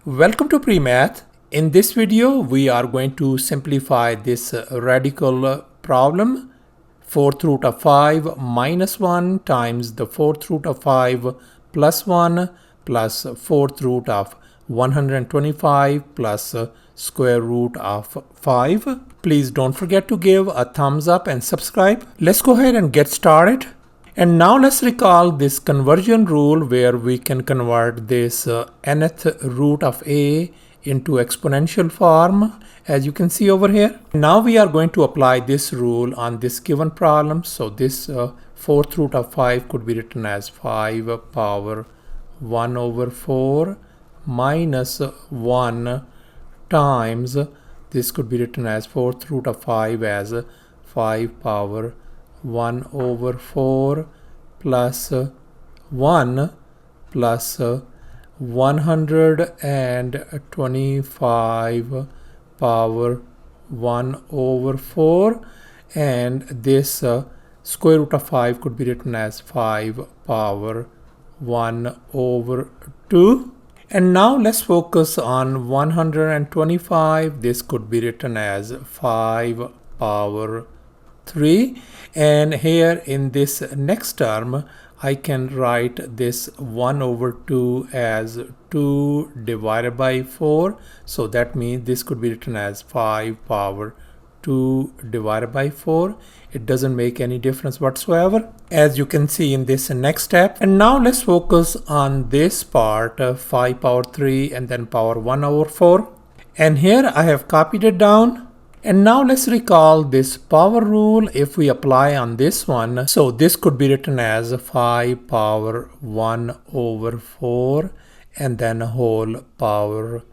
Welcome to PreMath. In this video, we are going to simplify this radical problem. 4th root of 5 minus 1 times the 4th root of 5 plus 1 plus 4th root of 125 plus square root of 5. Please don't forget to give a thumbs up and subscribe. Let's go ahead and get started. And now let's recall this conversion rule where we can convert this nth root of a into exponential form, as you can see over here. Now we are going to apply this rule on this given problem. So this 4th root of 5 could be written as 5 power 1 over 4 minus 1 times, this could be written as 4th root of 5 as 5 power 1 over 4 plus 1 plus 125 power 1 over 4, and this square root of 5 could be written as 5 power 1 over 2. And now let's focus on 125. This could be written as 5 power 3, and here in this next term I can write this 1 over 2 as 2 divided by 4. So that means this could be written as 5 power 2 divided by 4. It doesn't make any difference whatsoever, as you can see in this next step. And now let's focus on this part, 5 power 3 and then power 1 over 4. And here I have copied it down. And now let's recall this power rule if we apply on this one. So this could be written as 5 power 1 over 4 and then whole power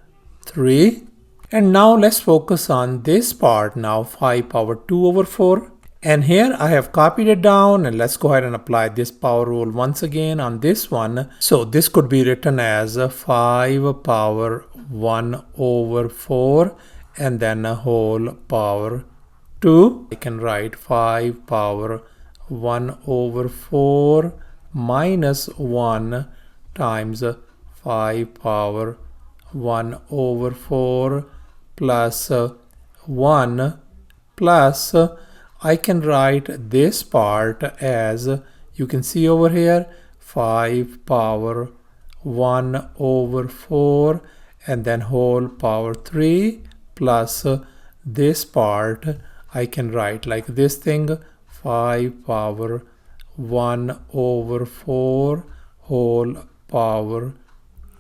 3. And now let's focus on this part now, 5 power 2 over 4. And here I have copied it down, and let's go ahead and apply this power rule once again on this one. So this could be written as 5 power 1 over 4 and then a whole power 2. I can write 5 power 1 over 4 minus 1 times 5 power 1 over 4 plus 1 plus I can write this part as you can see over here, 5 power 1 over 4 and then whole power 3 plus this part I can write like this thing, 5 power 1 over 4 whole power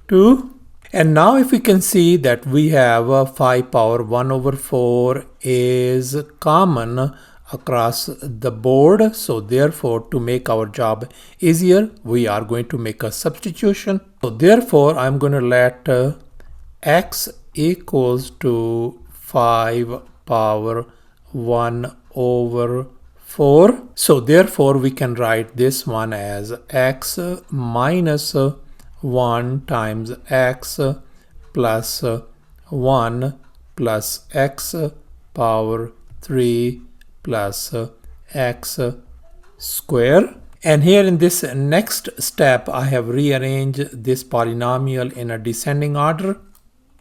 2. And now if we can see that we have 5 power 1 over 4 is common across the board. So therefore, to make our job easier, we are going to make a substitution. So therefore, I'm going to let x equals to 5 power 1 over 4. So therefore, we can write this one as x minus 1 times x plus 1 plus x power 3 plus x square. And here in this next step, I have rearranged this polynomial in a descending order.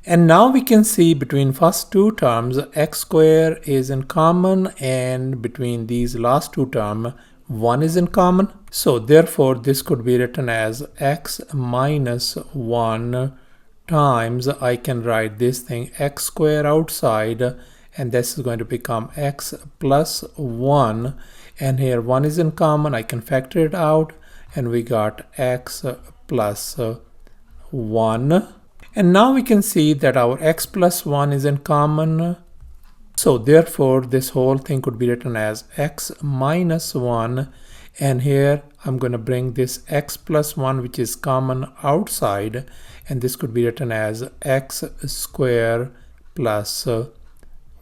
And now we can see between first two terms, x square is in common, and between these last two terms, 1 is in common. So therefore, this could be written as x minus 1 times, I can write this thing x square outside, and this is going to become x plus 1. And here 1 is in common, I can factor it out, and we got x plus 1. And now we can see that our x plus 1 is in common. So therefore, this whole thing could be written as x minus 1. And here I'm going to bring this x plus 1, which is common, outside. And this could be written as x square plus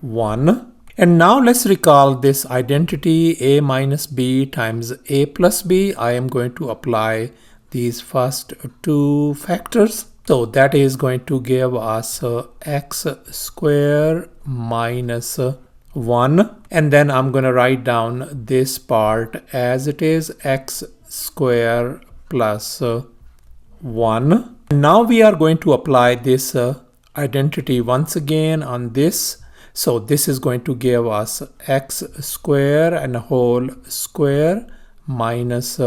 1. And now let's recall this identity a minus b times a plus b. I am going to apply these first two factors. So that is going to give us x square minus 1. And then I'm going to write down this part as it is, x square plus 1. Now we are going to apply this identity once again on this. So this is going to give us x square and a whole square minus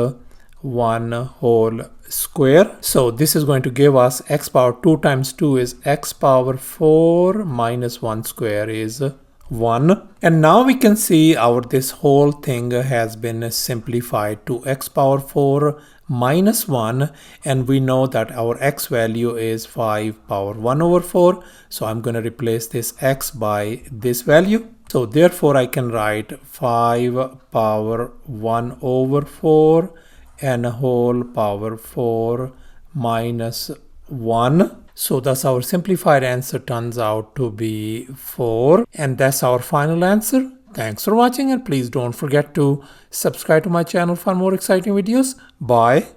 1 whole square. So this is going to give us x power 2 times 2 is x power 4 minus 1 square is 1. And now we can see this whole thing has been simplified to x power 4 minus 1, and we know that our x value is 5 power 1 over 4. So I'm going to replace this x by this value. So therefore I can write 5 power 1 over 4 and a whole power 4 minus 1. So thus our simplified answer turns out to be 4. And that's our final answer. Thanks for watching, and please don't forget to subscribe to my channel for more exciting videos. Bye.